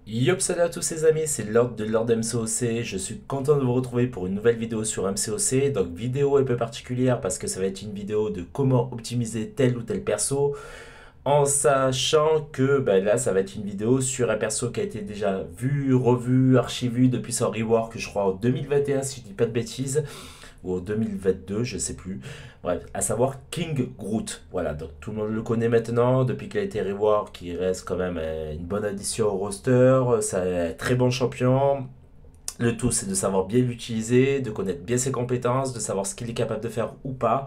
Yop, salut à tous les amis, c'est Lord de Lord MCOC. Je suis content de vous retrouver pour une nouvelle vidéo sur MCOC. Donc vidéo un peu particulière parce que ça va être une vidéo de comment optimiser tel ou tel perso. En sachant que là ça va être une vidéo sur un perso qui a été déjà vu, revu, archivu depuis son rework je crois en 2021 si je dis pas de bêtises ou en 2022, je sais plus. Bref, à savoir King Groot. Voilà, donc tout le monde le connaît maintenant, depuis qu'il a été rework, qui reste quand même une bonne addition au roster, c'est un très bon champion. Le tout, c'est de savoir bien l'utiliser, de connaître bien ses compétences, de savoir ce qu'il est capable de faire ou pas,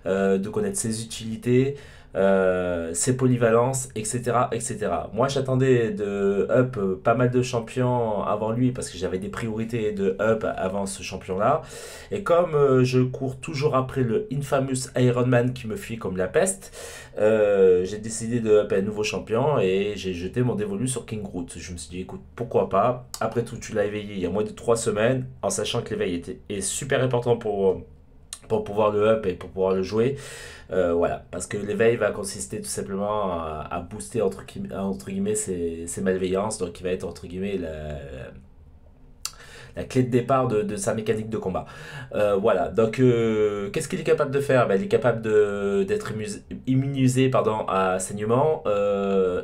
de connaître ses utilités, ses polyvalences, etc., etc. Moi, j'attendais de up pas mal de champions avant lui parce que j'avais des priorités de up avant ce champion-là. Et comme je cours toujours après le infamous Iron Man qui me fuit comme la peste, j'ai décidé de up un nouveau champion et j'ai jeté mon dévolu sur King Groot. Je me suis dit, écoute, pourquoi pas. Après tout, tu l'as éveillé il y a moins de 3 semaines, en sachant que l'éveil est super important pour pouvoir le up et pour pouvoir le jouer. Voilà, parce que l'éveil va consister tout simplement à booster entre guillemets ses malveillances, donc il va être entre guillemets la clé de départ de sa mécanique de combat. Voilà, donc qu'est-ce qu'il est capable de faire? Il est capable d'être immunisé pardon, à saignement,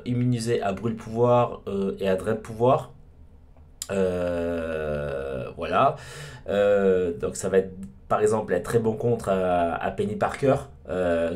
immunisé à brûle pouvoir et à drain de pouvoir. Voilà. Donc ça va être par exemple un très bon contre à Penny Parker,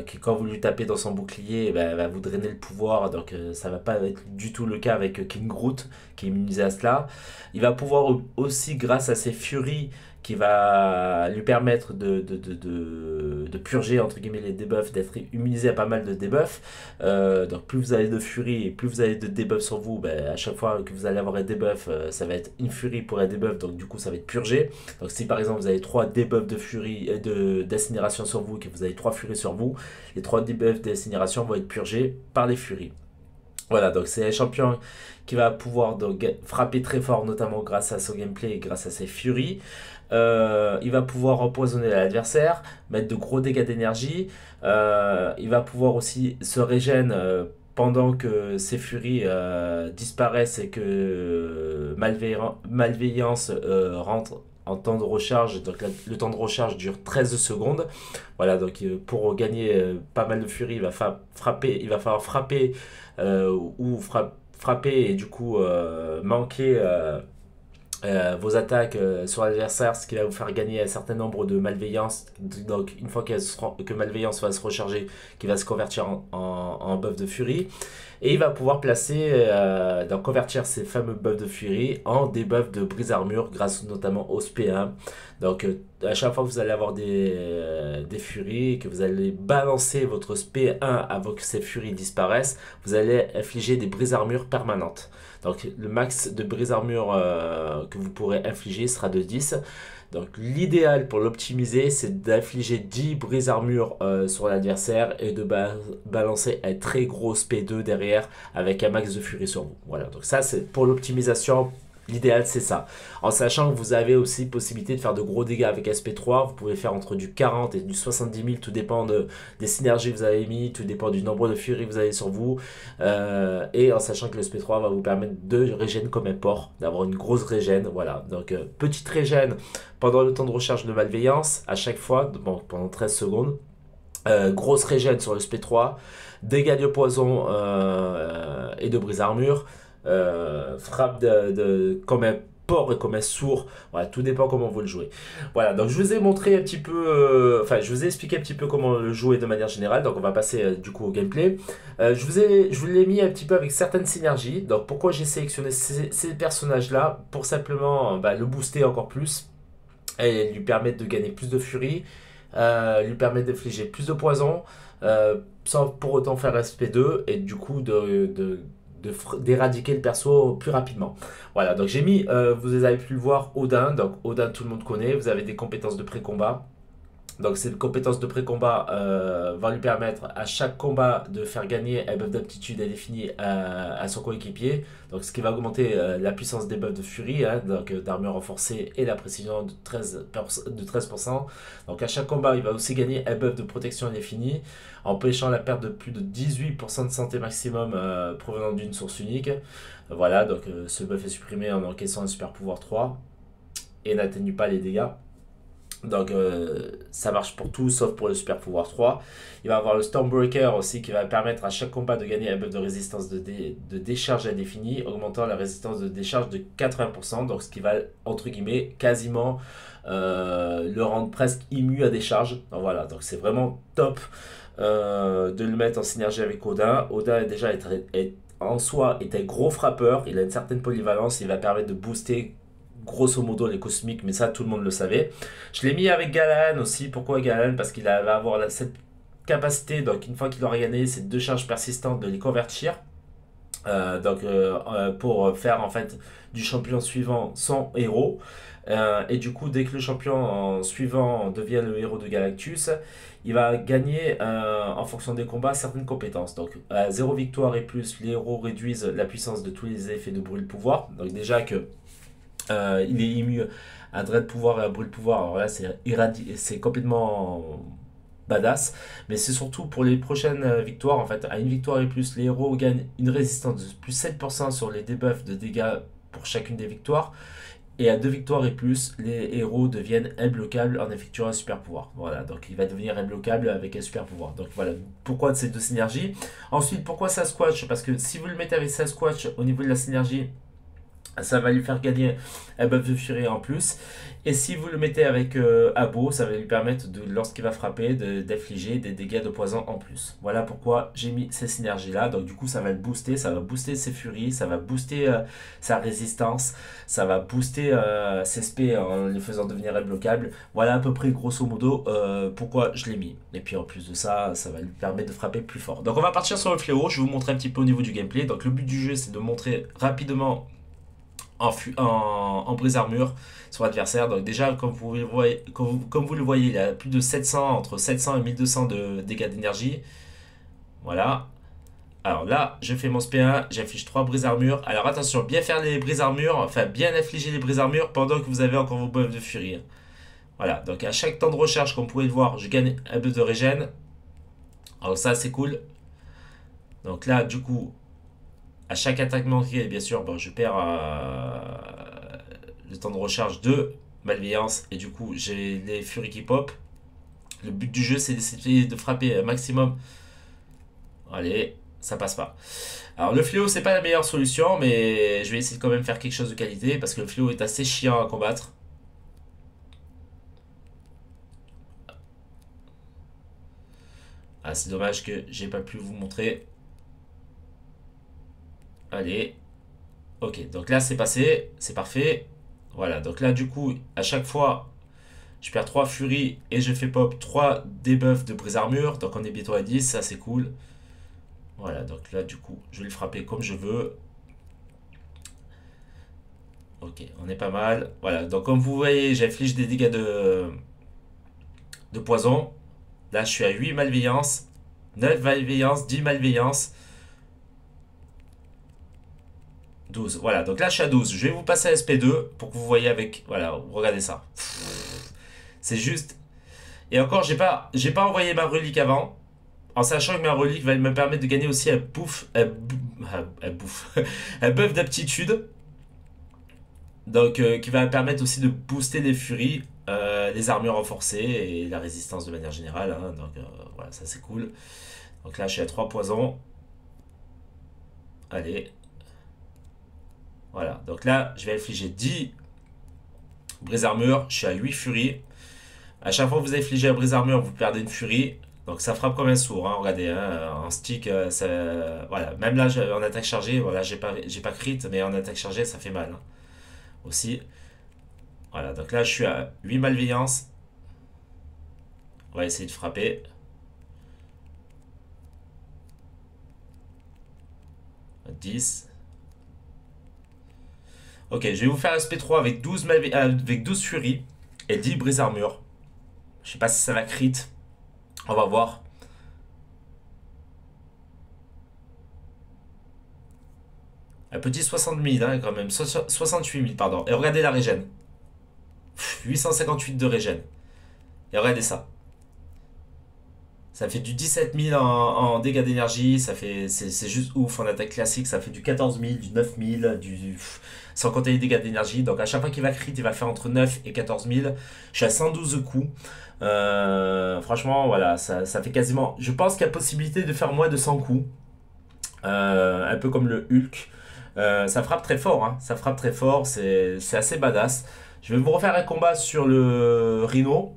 qui quand vous lui tapez dans son bouclier, elle va vous drainer le pouvoir. Donc ça va pas être du tout le cas avec King Groot qui est immunisé à cela. Il va pouvoir aussi grâce à ses furies qui va lui permettre de purger entre guillemets les debuffs, d'être immunisé à pas mal de debuffs. Donc plus vous avez de furie et plus vous avez de debuffs sur vous, à chaque fois que vous allez avoir un debuff, ça va être une furie pour un debuff, donc du coup ça va être purgé. Donc si par exemple vous avez 3 debuffs de furie d'incinération sur vous, que vous avez 3 furies sur vous, les 3 debuffs d'incinération vont être purgés par les furies. Voilà, donc c'est un champion qui va pouvoir donc frapper très fort, notamment grâce à son gameplay et grâce à ses furies. Il va pouvoir empoisonner l'adversaire, mettre de gros dégâts d'énergie. Il va pouvoir aussi se régénérer pendant que ses furies disparaissent et que malveillance rentre en temps de recharge. Donc le temps de recharge dure 13 secondes. Voilà, donc pour gagner pas mal de furie, il va falloir frapper frapper et du coup manquer vos attaques sur l'adversaire, ce qui va vous faire gagner un certain nombre de malveillance. Donc, une fois que malveillance va se recharger, qui va se convertir en buff de furie. Et il va pouvoir placer, donc convertir ces fameux buffs de furie en des buffs de brise armure grâce notamment au SP1. Donc, à chaque fois que vous allez avoir des furies, que vous allez balancer votre SP1 avant que ces furies disparaissent, vous allez infliger des brises armure permanentes. Donc le max de brise armure que vous pourrez infliger sera de 10. Donc l'idéal pour l'optimiser, c'est d'infliger 10 brise armure sur l'adversaire et de balancer un très gros P2 derrière avec un max de furie sur vous. Voilà, donc ça c'est pour l'optimisation. L'idéal c'est ça. En sachant que vous avez aussi possibilité de faire de gros dégâts avec SP3, vous pouvez faire entre du 40 et du 70 000, tout dépend des synergies que vous avez mis, tout dépend du nombre de furies que vous avez sur vous. Et en sachant que le SP3 va vous permettre de régénérer comme un porc, d'avoir une grosse régène. Voilà, donc petite régène pendant le temps de recharge de malveillance, à chaque fois, bon, pendant 13 secondes. Grosse régène sur le SP3, dégâts de poison et de brise armure, frappe comme un porc et comme un sourd. Voilà, tout dépend comment vous le jouez. Voilà, donc je vous ai montré un petit peu, enfin je vous ai expliqué un petit peu comment le jouer de manière générale. Donc on va passer du coup au gameplay. Je vous l'ai mis un petit peu avec certaines synergies. Donc pourquoi j'ai sélectionné ces personnages-là? Pour simplement le booster encore plus et lui permettre de gagner plus de furie, lui permettre d'infliger plus de poison, sans pour autant faire SP2 et du coup d'éradiquer le perso plus rapidement. Voilà, donc j'ai mis, vous avez pu le voir, Odin. Donc Odin, tout le monde connaît, vous avez des compétences de pré-combat. Donc cette compétence de pré-combat va lui permettre à chaque combat de faire gagner un buff d'aptitude indéfini à son coéquipier. Donc ce qui va augmenter la puissance des buffs de furie, hein, donc d'armure renforcée et la précision de 13%. Donc à chaque combat, il va aussi gagner un buff de protection indéfinie, empêchant la perte de plus de 18% de santé maximum provenant d'une source unique. Voilà, donc ce buff est supprimé en encaissant un super pouvoir 3 et n'atténue pas les dégâts. Donc ça marche pour tout sauf pour le super pouvoir 3. Il va avoir le Stormbreaker aussi qui va permettre à chaque combat de gagner un buff de résistance de décharge indéfinie, augmentant la résistance de décharge de 80%, donc ce qui va entre guillemets quasiment le rendre presque immu à décharge. Donc voilà, donc c'est vraiment top de le mettre en synergie avec Odin. Odin déjà en soi est un gros frappeur, il a une certaine polyvalence, il va permettre de booster grosso modo les cosmiques, mais ça tout le monde le savait. Je l'ai mis avec Galan aussi. Pourquoi Galan? Parce qu'il va avoir cette capacité, donc une fois qu'il aura gagné ces 2 charges persistantes, de les convertir. Pour faire en fait du champion suivant son héros. Et du coup, dès que le champion suivant devient le héros de Galactus, il va gagner en fonction des combats certaines compétences. Donc à 0 victoire et plus, les héros réduisent la puissance de tous les effets de brûle pouvoir. Donc déjà que il est ému à Dread pouvoir et à brûle pouvoir. Alors là, c'est complètement badass. Mais c'est surtout pour les prochaines victoires. En fait, à une victoire et plus, les héros gagnent une résistance de plus 7% sur les debuffs de dégâts pour chacune des victoires. Et à 2 victoires et plus, les héros deviennent imbloquables en effectuant un super pouvoir. Voilà, donc il va devenir imbloquable avec un super pouvoir. Donc voilà, pourquoi de ces 2 synergies. Ensuite, pourquoi Sasquatch? Parce que si vous le mettez avec Sasquatch au niveau de la synergie, ça va lui faire gagner un buff de furie en plus. Et si vous le mettez avec Abo, ça va lui permettre, lorsqu'il va frapper, d'infliger des dégâts de poison en plus. Voilà pourquoi j'ai mis ces synergies-là. Donc du coup, ça va le booster, ça va booster ses furies, ça va booster sa résistance, ça va booster ses spés en les faisant devenir imbloquables. Voilà à peu près, grosso modo, pourquoi je l'ai mis. Et puis en plus de ça, ça va lui permettre de frapper plus fort. Donc on va partir sur le fléau. Je vais vous montrer un petit peu au niveau du gameplay. Donc le but du jeu, c'est de montrer rapidement en brise armure sur l'adversaire. Donc déjà, comme vous le voyez, il a plus de 700, entre 700 et 1200 de dégâts d'énergie. Voilà. Alors là, je fais mon SP1, j'affiche 3 brises armure. Alors attention, bien faire les brises armure, enfin bien affliger les brises armure pendant que vous avez encore vos buffs de furie. Voilà, donc à chaque temps de recharge, comme vous pouvez le voir, je gagne un buff de régène. Alors ça, c'est cool. Donc là, du coup, à chaque attaque manquée, bien sûr, bon, je perds le temps de recharge de malveillance. Et du coup, j'ai les furies qui pop. Le but du jeu, c'est d'essayer de frapper un maximum. Allez, ça passe pas. Alors, le fléau, c'est pas la meilleure solution, mais je vais essayer de quand même faire quelque chose de qualité, parce que le fléau est assez chiant à combattre. Ah, c'est dommage que j'ai pas pu vous montrer. Allez. Ok, donc là c'est passé, c'est parfait. Voilà, donc là du coup, à chaque fois, je perds 3 furies et je fais pop 3 debuffs de brise armure. Donc on est bientôt à 10, ça c'est cool. Voilà, donc là du coup, je vais le frapper comme je veux. Ok, on est pas mal. Voilà, donc comme vous voyez, j'inflige des dégâts de poison. Là je suis à 8 malveillance, 9 malveillance, 10 malveillance. 12. Voilà, donc là je suis à 12. Je vais vous passer à SP2 pour que vous voyez avec... Voilà, regardez ça. C'est juste... Et encore, j'ai pas envoyé ma relique avant, en sachant que ma relique va me permettre de gagner aussi un un buff d'aptitude. Donc, qui va me permettre aussi de booster les furies, les armures renforcées et la résistance de manière générale. Hein. Donc, voilà, ça c'est cool. Donc là, je suis à 3 poisons. Allez. Voilà, donc là, je vais infliger 10 brise armure. Je suis à 8 furies. À chaque fois que vous infligez un brise armure, vous perdez une furie. Donc ça frappe comme un sourd. Hein, regardez, hein, en stick, voilà. Même là, en attaque chargée, voilà, j'ai pas crit, mais en attaque chargée, ça fait mal. Hein, aussi. Voilà, donc là, je suis à 8 malveillance. On va essayer de frapper. 10. Ok, je vais vous faire SP3 avec 12 furies et 10 brise armure. Je sais pas si ça va crit. On va voir. Un petit 60 000 hein, quand même. 68 000 pardon. Et regardez la régène. 858 de régène. Et regardez ça. Ça fait du 17 000 en dégâts d'énergie. C'est juste ouf en attaque classique. Ça fait du 14 000, du 9 000, sans compter les dégâts d'énergie. Donc à chaque fois qu'il va crit, il va faire entre 9 et 14 000. Je suis à 112 coups. Franchement, voilà, ça fait quasiment. Je pense qu'il y a possibilité de faire moins de 100 coups. Un peu comme le Hulk. Ça frappe très fort, hein. Ça frappe très fort, c'est assez badass. Je vais vous refaire un combat sur le Rhino.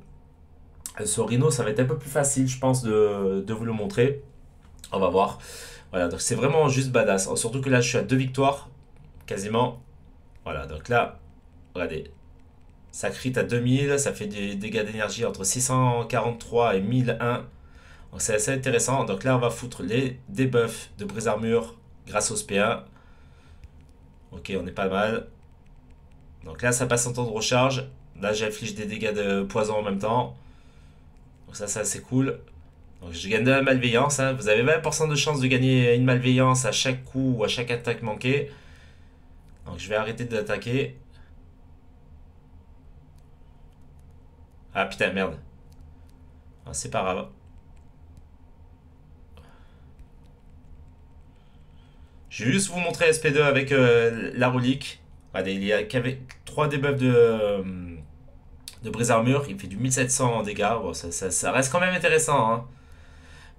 Sur Rhino, ça va être un peu plus facile, je pense, de vous le montrer. On va voir. Voilà, donc c'est vraiment juste badass. Surtout que là, je suis à 2 victoires, quasiment. Voilà, donc là, regardez. Ça crit à 2000, ça fait des dégâts d'énergie entre 643 et 1001. Donc c'est assez intéressant. Donc là, on va foutre les debuffs de brise-armure grâce au SP1. Ok, on est pas mal. Donc là, ça passe en temps de recharge. Là, j'affiche des dégâts de poison en même temps. Donc ça, c'est assez cool. Donc je gagne de la malveillance. Hein. Vous avez 20% de chance de gagner une malveillance à chaque coup ou à chaque attaque manquée. Donc je vais arrêter d'attaquer. Ah putain, merde. Ah, c'est pas grave. Je vais juste vous montrer SP2 avec la relique. Regardez, il y a qu'avec 3 debuffs de brise-armure. Il fait du 1700 en dégâts. Bon, ça reste quand même intéressant. Hein.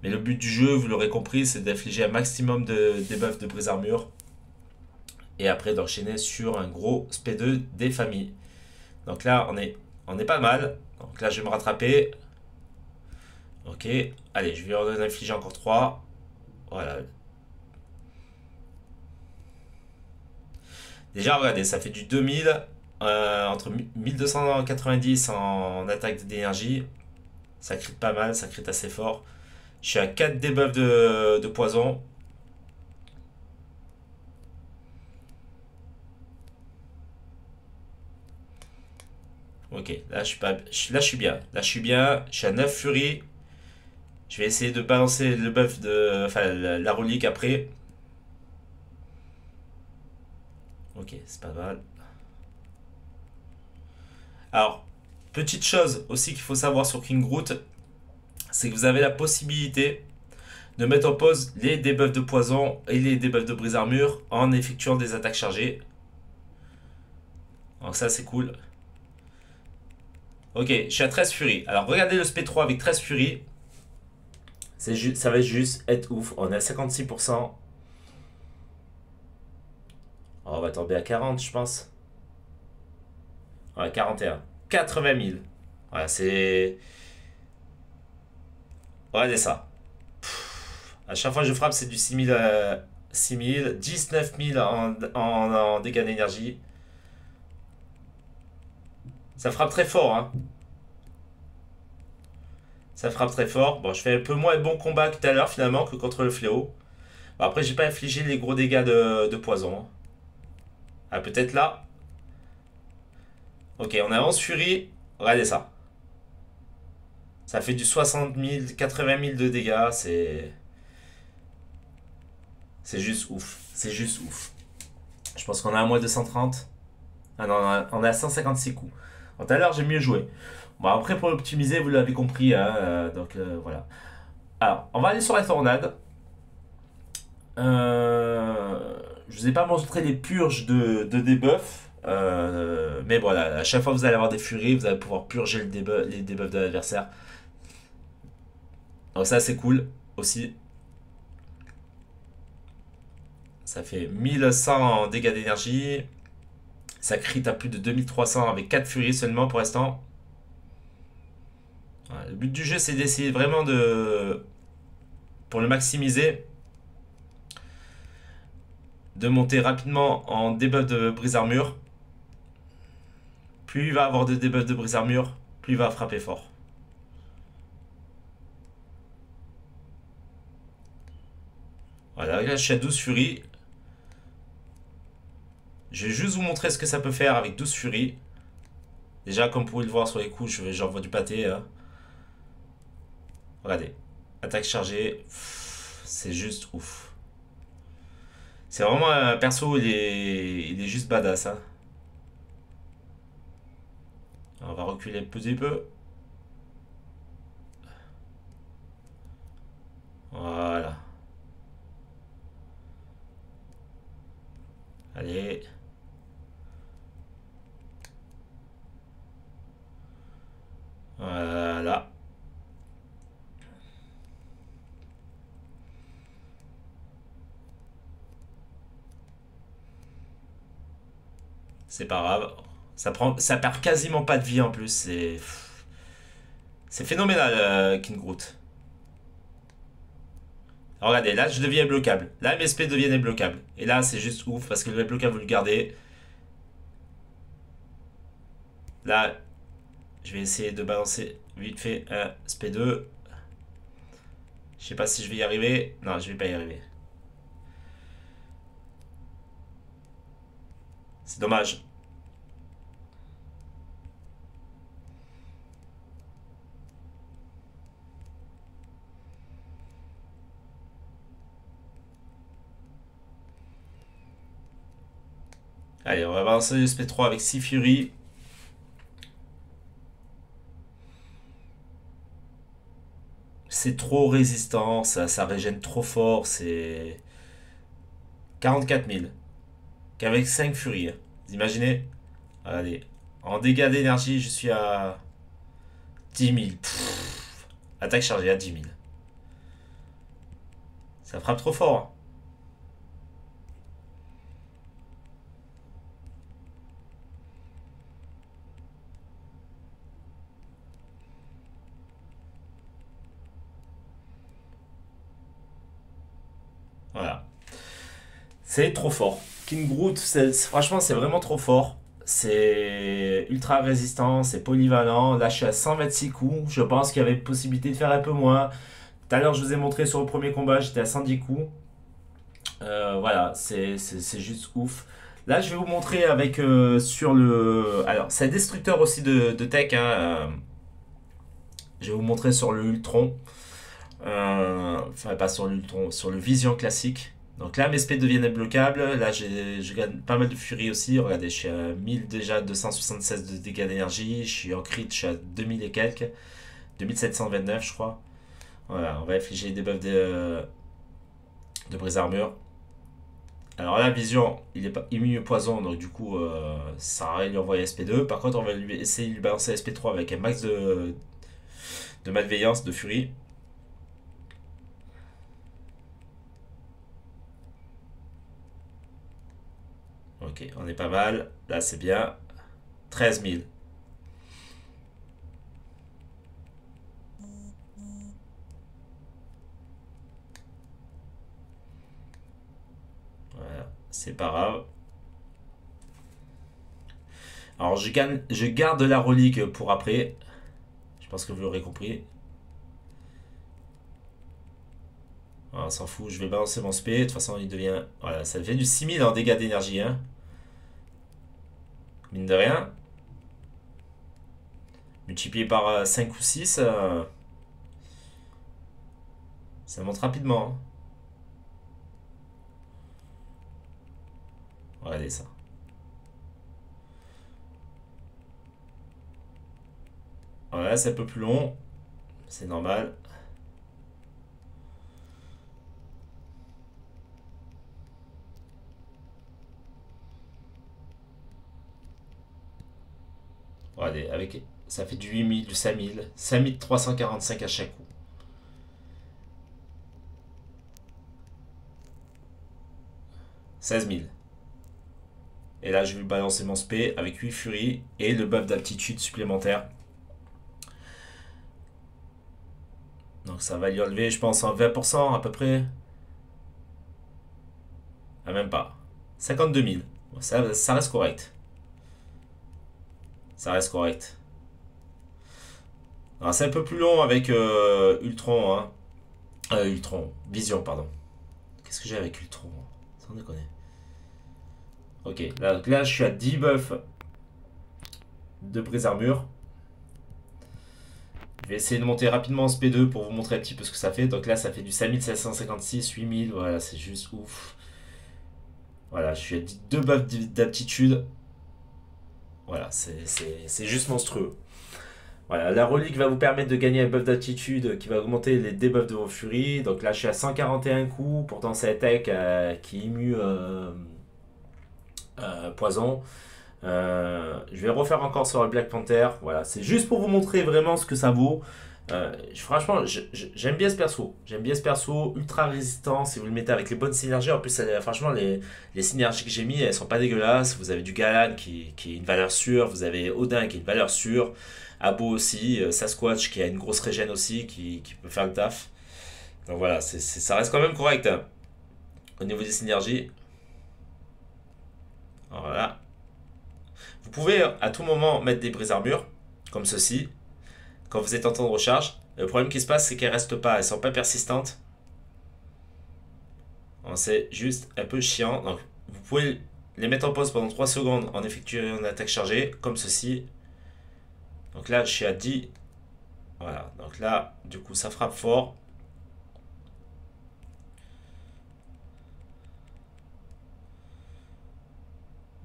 Mais le but du jeu, vous l'aurez compris, c'est d'infliger un maximum de debuffs de brise-armure. Et après d'enchaîner sur un gros SP2 des familles. Donc là, on est pas mal. Donc là, je vais me rattraper. Ok. Allez, je vais en infliger encore 3. Voilà. Déjà, regardez, ça fait du 2000, entre 1290 en attaque d'énergie. Ça crit pas mal, ça crit assez fort. Je suis à 4 debuffs de poison. Ok, là je suis pas, là je suis bien. Là je suis bien, je suis à 9 furies. Je vais essayer de balancer le buff enfin la relique après. Ok, c'est pas mal. Alors, petite chose aussi qu'il faut savoir sur King Groot, c'est que vous avez la possibilité de mettre en pause les debuffs de poison et les debuffs de brise-armure en effectuant des attaques chargées. Donc ça c'est cool. Ok, je suis à 13 furies. Alors regardez le SP3 avec 13 furies. Ça va juste être ouf. On est à 56%. On va tomber à 40 je pense. Ouais, 41. 80 000. Voilà, c'est... Regardez ça. À chaque fois que je frappe, c'est du 6 000, 6 000, 19 000 en dégâts d'énergie. Ça frappe très fort, hein. Ça frappe très fort. Bon, je fais un peu moins bon combat que tout à l'heure, finalement, que contre le fléau. Bon, après, j'ai pas infligé les gros dégâts de poison. Ah, peut-être là. Ok, on a 11 furies. Regardez ça. Ça fait du 60 000, 80 000 de dégâts. C'est juste ouf. C'est juste ouf. Je pense qu'on a à moins de 130. Ah non, on est à 156 coups. Bon, tout à l'heure, j'ai mieux joué. Bon, après, pour optimiser, vous l'avez compris. Hein, donc, voilà. Alors, on va aller sur la tornade. Je vous ai pas montré les purges de debuff. Mais voilà, à chaque fois que vous allez avoir des furies, vous allez pouvoir purger les debuffs de l'adversaire. Donc ça c'est cool aussi. Ça fait 1100 en dégâts d'énergie. Ça crit à plus de 2300 avec 4 furies seulement pour l'instant. Voilà, le but du jeu c'est d'essayer vraiment pour le maximiser, de monter rapidement en debuff de brise-armure. Plus il va avoir de debuff de brise-armure, plus il va frapper fort. Voilà, là je suis à 12 furies. Je vais juste vous montrer ce que ça peut faire avec 12 furies. Déjà, comme vous pouvez le voir sur les coups, j'envoie du pâté. Hein. Regardez. Attaque chargée. C'est juste ouf. C'est vraiment un perso, il est juste badass. Hein. On va reculer un petit peu. Voilà. Allez. Voilà. C'est pas grave. Ça perd quasiment pas de vie en plus. C'est phénoménal, King Groot. Alors, regardez, là je deviens bloquable. Là mes SP deviennent bloquables. Et là c'est juste ouf parce que le bloquable vous le gardez. Là, je vais essayer de balancer vite fait un SP2. Je sais pas si je vais y arriver. Non, je vais pas y arriver. C'est dommage. Allez, on va balancer le SP3 avec 6 Fury. C'est trop résistant, ça régène trop fort, c'est 44 000. Qu'avec 5 Fury. Hein. Vous imaginez? Allez, en dégâts d'énergie, je suis à 10 000. Attaque chargée à 10 000. Ça frappe trop fort. Hein. Voilà. C'est trop fort. King Groot, franchement, c'est vraiment trop fort. C'est ultra résistant, c'est polyvalent. Là, je suis à 126 coups. Je pense qu'il y avait possibilité de faire un peu moins. Tout à l'heure, je vous ai montré sur le premier combat, j'étais à 110 coups. Voilà, c'est juste ouf. Là, je vais vous montrer avec sur le. Alors, c'est un destructeur aussi de tech. Hein, je vais vous montrer sur le Ultron. Enfin, pas sur l'Ultron, sur le Vision classique. Donc là, mes SP deviennent débloquables. Là, je gagne pas mal de furie aussi. Regardez, je suis à 1000 déjà, 276 de dégâts d'énergie. Je suis en crit, je suis à 2000 et quelques. 2729, je crois. Voilà, on va infliger des buffs de brise armure. Alors là, Vision, il est pas immune au poison, donc du coup, ça sert à rien de lui envoyer SP2. Par contre, on va essayer de lui balancer SP3 avec un max de malveillance, de furie. Ok, on est pas mal. Là, c'est bien. 13 000. Voilà, c'est pas grave. Alors, je garde la relique pour après. Je pense que vous l'aurez compris. Voilà, on s'en fout, je vais balancer mon spé. De toute façon, il devient. Voilà, ça devient du 6000 en dégâts d'énergie. Hein. Mine de rien. Multiplié par 5 ou 6, ça monte rapidement. Hein. Regardez ça. Voilà, c'est un peu plus long. C'est normal. Regardez, ça fait du 8000, du 5000. 5345 à chaque coup. 16 000. Et là, je vais balancer mon spé avec 8 furies et le buff d'aptitude supplémentaire. Donc ça va lui enlever, je pense, en 20% à peu près. Ah, même pas. 52 000. Bon, ça reste correct. Ça reste correct. Alors c'est un peu plus long avec Ultron. Hein. Ultron. Vision, pardon. Qu'est-ce que j'ai avec Ultron? Sans déconner. Ok, là je suis à 10 buffs de brise armure. Je vais essayer de monter rapidement en SP2 pour vous montrer un petit peu ce que ça fait. Donc là, ça fait du 5756, 8000. Voilà, c'est juste ouf. Voilà, je suis à 2 buffs d'aptitude. Voilà, c'est juste monstrueux. Voilà, la relique va vous permettre de gagner un buff d'aptitude qui va augmenter les debuffs de vos furies. Donc là, je suis à 141 coups. Pourtant, c'est attaque qui émue poison. Je vais refaire encore sur le Black Panther. Voilà, c'est juste pour vous montrer vraiment ce que ça vaut. Franchement, j'aime bien ce perso. J'aime bien ce perso, ultra résistant. Si vous le mettez avec les bonnes synergies, en plus, franchement, les synergies que j'ai mis, elles sont pas dégueulasses. Vous avez du Galan qui est une valeur sûre. Vous avez Odin qui est une valeur sûre. Abo aussi. Sasquatch qui a une grosse régène aussi qui peut faire le taf. Donc voilà, ça reste quand même correct hein, au niveau des synergies. Voilà. Vous pouvez à tout moment mettre des brises armures, comme ceci, quand vous êtes en temps de recharge. Le problème qui se passe, c'est qu'elles restent pas, elles sont pas persistantes. C'est juste un peu chiant. Donc, vous pouvez les mettre en pause pendant 3 secondes en effectuant une attaque chargée, comme ceci. Donc là, je suis à 10. Voilà, donc là, du coup, ça frappe fort.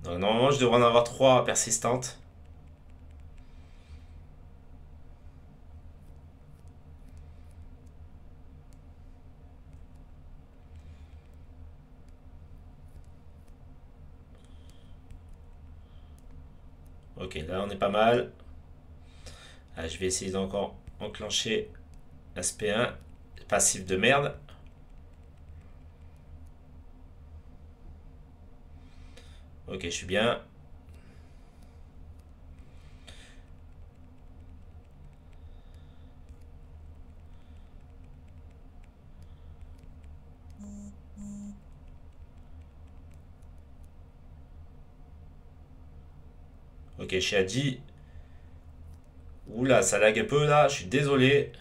Donc, normalement, je devrais en avoir 3 persistantes. Ok, là on est pas mal. Ah, je vais essayer d'encore enclencher l'aspect 1. Passif de merde. Ok, je suis bien. Ok, je suis à 10. Oula, ça lag un peu là, je suis désolé.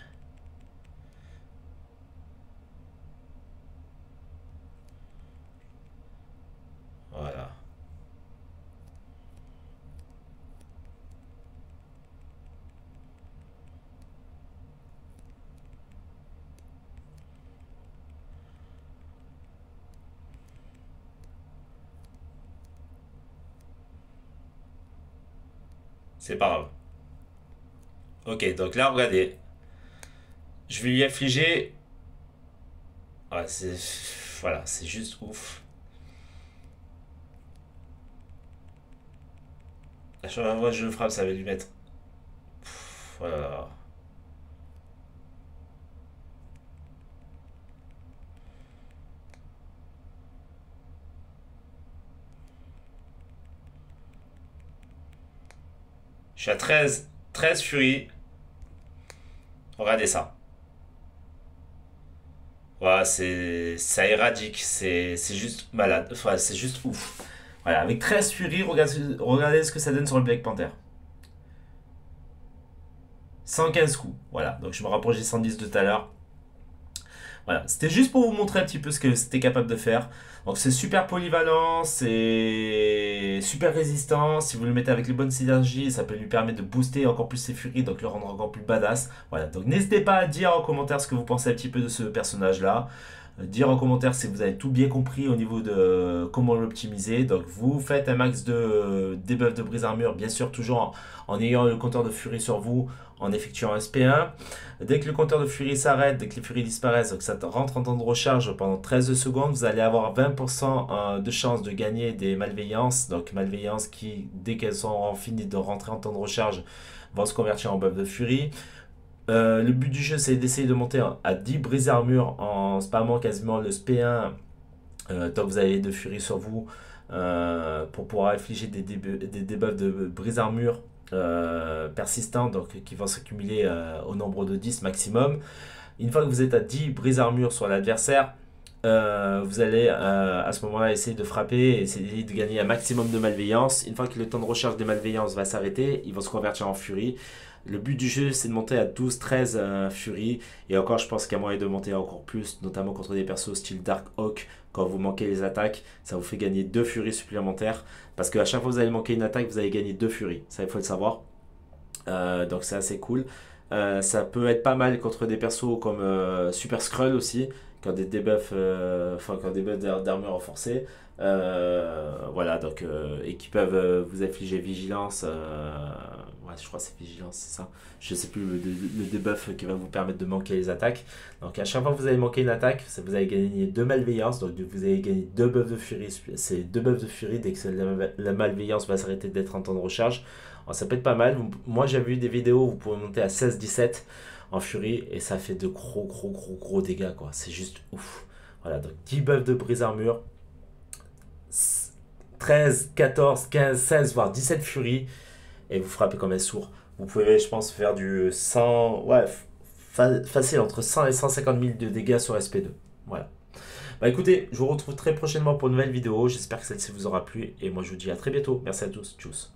Voilà. C'est pas grave. Ok, donc là, regardez. Je vais lui infliger. Ouais, voilà, c'est juste ouf. À chaque fois que je le frappe, ça va lui mettre. Voilà. Je suis à 13 furies. Regardez ça. Voilà, ça éradique. C'est juste malade. Enfin, c'est juste ouf. Voilà, avec 13 furies, regardez ce que ça donne sur le Black Panther. 115 coups. Voilà, donc je me rapproche des 110 de tout à l'heure. Voilà, c'était juste pour vous montrer un petit peu ce que c'était capable de faire. Donc c'est super polyvalent, c'est super résistant. Si vous le mettez avec les bonnes synergies, ça peut lui permettre de booster encore plus ses furies, donc le rendre encore plus badass. Voilà, donc n'hésitez pas à dire en commentaire ce que vous pensez un petit peu de ce personnage-là. Dire en commentaire si vous avez tout bien compris au niveau de comment l'optimiser. Donc vous faites un max de debuff de brise armure, bien sûr toujours en ayant le compteur de furie sur vous, en effectuant un SP1. Dès que le compteur de furie s'arrête, dès que les furies disparaissent, donc ça rentre en temps de recharge pendant 13 secondes, vous allez avoir 20% de chance de gagner des malveillances. Donc malveillances qui, dès qu'elles auront fini de rentrer en temps de recharge, vont se convertir en buff de furie. Le but du jeu, c'est d'essayer de monter à 10 brises armure en spammant quasiment le SP1 tant que vous avez de furie sur vous pour pouvoir infliger des debuffs de brise armure persistants donc, qui vont s'accumuler au nombre de 10 maximum. Une fois que vous êtes à 10 brises armure sur l'adversaire, vous allez à ce moment-là essayer de frapper et essayer de gagner un maximum de malveillance. Une fois que le temps de recharge des malveillances va s'arrêter, ils vont se convertir en furie. Le but du jeu, c'est de monter à 12-13 furie. Et encore, je pense qu'il y a moyen de monter encore plus, notamment contre des persos style Dark Hawk. Quand vous manquez les attaques, ça vous fait gagner 2 furies supplémentaires. Parce qu'à chaque fois que vous allez manquer une attaque, vous allez gagner 2 furies. Ça, il faut le savoir. Donc c'est assez cool. Ça peut être pas mal contre des persos comme Super Skrull aussi, qui ont des debuffs, qui ont des buffs d'armure renforcée. Voilà, donc, et qui peuvent vous infliger vigilance. Ouais, je crois que c'est vigilance, c'est ça. Je sais plus le debuff qui va vous permettre de manquer les attaques. Donc, à chaque fois que vous allez manquer une attaque, vous allez gagner 2 malveillances. Donc, vous allez gagner 2 buffs de furie. C'est 2 buffs de furie dès que la malveillance va s'arrêter d'être en temps de recharge. Alors, ça peut être pas mal. Moi, j'ai vu des vidéos où vous pouvez monter à 16-17 en furie et ça fait de gros dégâts, quoi. C'est juste ouf. Voilà, donc 10 buffs de brise armure, 13, 14, 15, 16, voire 17 furies et vous frappez comme un sourd. Vous pouvez, je pense, faire du 100, ouais, facile entre 100 et 150 000 de dégâts sur SP2. Voilà. Bah écoutez, je vous retrouve très prochainement pour une nouvelle vidéo. J'espère que celle-ci vous aura plu et moi je vous dis à très bientôt. Merci à tous. Tchuss.